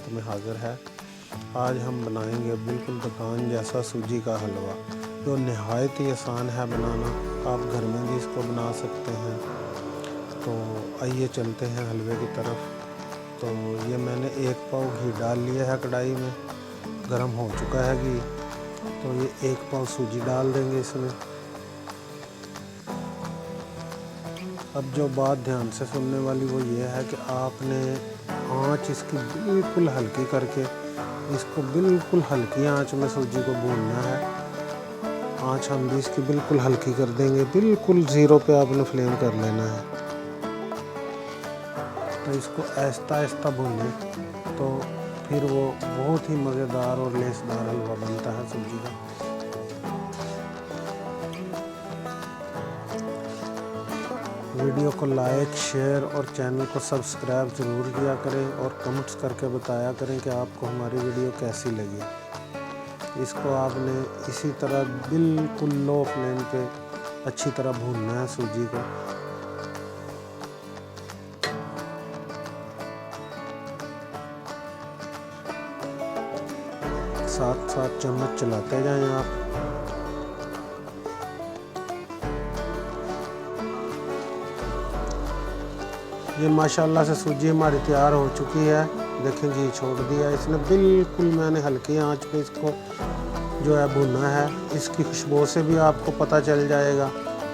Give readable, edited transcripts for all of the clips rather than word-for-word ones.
खिदमत में हाज़िर है। आज हम बनाएंगे बिल्कुल दुकान जैसा सूजी का हलवा, जो नहायत ही आसान है बनाना। आप घर में भी इसको बना सकते हैं। तो आइए चलते हैं हलवे की तरफ। तो ये मैंने 1 पाव घी डाल लिया है कढ़ाई में, गरम हो चुका है घी। तो ये 1 पाव सूजी डाल देंगे इसमें। अब जो बात ध्यान से सुनने वाली वो ये है कि आपने आँच इसकी बिल्कुल हल्की करके, इसको बिल्कुल हल्की आंच में सूजी को भूनना है। आंच हम भी इसकी बिल्कुल हल्की कर देंगे, बिल्कुल 0 पे आपने फ्लेम कर लेना है। तो इसको आहिस्ता आहिस्ता भूनें, तो फिर वो बहुत ही मज़ेदार और लेसदार हलवा बनता है सूजी का। वीडियो को लाइक, शेयर और चैनल को सब्सक्राइब ज़रूर किया करें और कमेंट्स करके बताया करें कि आपको हमारी वीडियो कैसी लगी। इसको आपने इसी तरह बिल्कुल लो फ्लेम पे अच्छी तरह भूनना है सूजी को। 7-7 चम्मच चलाते जाएं आप। ये माशाल्लाह से सूजी हमारी तैयार हो चुकी है। देखें घी छोड़ दिया इसने, बिल्कुल मैंने हल्की आंच पे इसको जो है भुना है। इसकी खुशबू से भी आपको पता चल जाएगा।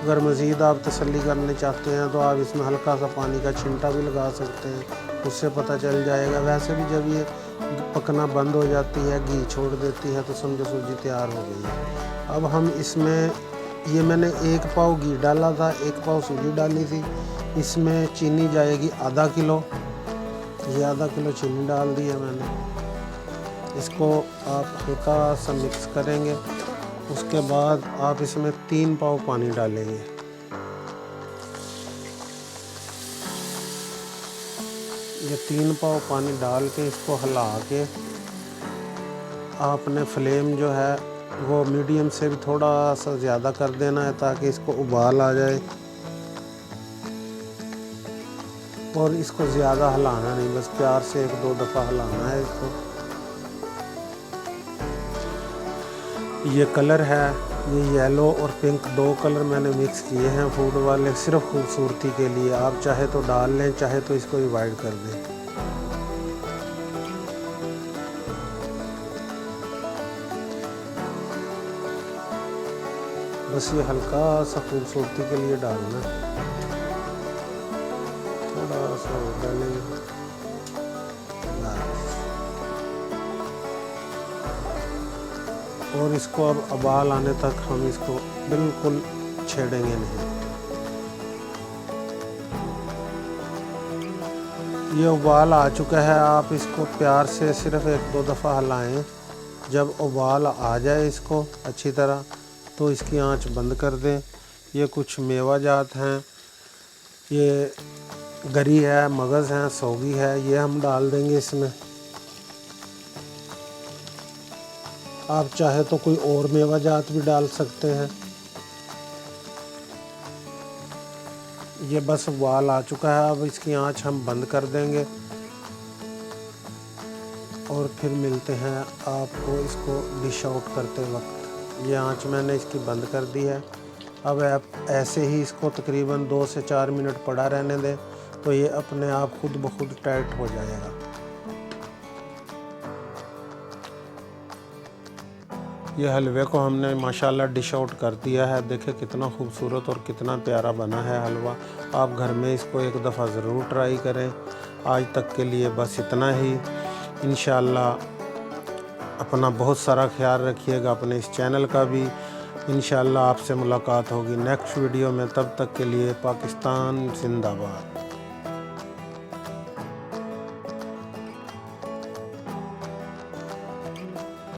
अगर मज़ीद आप तसल्ली करना चाहते हैं तो आप इसमें हल्का सा पानी का छिंटा भी लगा सकते हैं, उससे पता चल जाएगा। वैसे भी जब ये पकना बंद हो जाती है, घी छोड़ देती है, तो समझो सूजी तैयार हो गई है। अब हम इसमें, ये मैंने 1 पाव घी डाला था, 1 पाव सूजी डाली थी। इसमें चीनी जाएगी आधा किलो। ये आधा किलो चीनी डाल दी है मैंने। इसको आप हल्का सा मिक्स करेंगे। उसके बाद आप इसमें 3 पाव पानी डालेंगे। ये 3 पाव पानी डाल के इसको हिला के आपने फ्लेम जो है वो मीडियम से भी थोड़ा सा ज़्यादा कर देना है, ताकि इसको उबाल आ जाए। और इसको ज़्यादा हिलाना नहीं, बस प्यार से 1-2 दफ़ा हिलाना है इसको। ये कलर है, ये येलो और पिंक 2 कलर मैंने मिक्स किए हैं फूड वाले, सिर्फ खूबसूरती के लिए। आप चाहे तो डाल लें, चाहे तो इसको अवॉइड कर दें। बस ये हल्का सा खूबसूरती के लिए डालना, थोड़ा सा डालेंगे बस। और इसको अब उबाल आने तक हम इसको बिल्कुल छेड़ेंगे नहीं। ये उबाल आ चुका है, आप इसको प्यार से सिर्फ 1-2 दफ़ा हिलाएं। जब उबाल आ जाए इसको अच्छी तरह, तो इसकी आंच बंद कर दें। ये कुछ मेवा जात हैं, ये गरी है, मगज़ हैं, सौगी है, ये हम डाल देंगे इसमें। आप चाहे तो कोई और मेवा जात भी डाल सकते हैं। ये बस उबाल आ चुका है, अब इसकी आंच हम बंद कर देंगे। और फिर मिलते हैं आपको इसको डिश आउट करते वक्त। ये आंच मैंने इसकी बंद कर दी है। अब आप ऐसे ही इसको तकरीबन 2 से 4 मिनट पड़ा रहने दें, तो ये अपने आप खुद ब खुद टाइट हो जाएगा। ये हलवे को हमने माशाल्लाह डिश आउट कर दिया है। देखें कितना खूबसूरत और कितना प्यारा बना है हलवा। आप घर में इसको 1 दफ़ा ज़रूर ट्राई करें। आज तक के लिए बस इतना ही। इंशाल्लाह अपना बहुत सारा ख्याल रखिएगा, अपने इस चैनल का भी। इंशाल्लाह आपसे मुलाकात होगी नेक्स्ट वीडियो में। तब तक के लिए पाकिस्तान जिंदाबाद।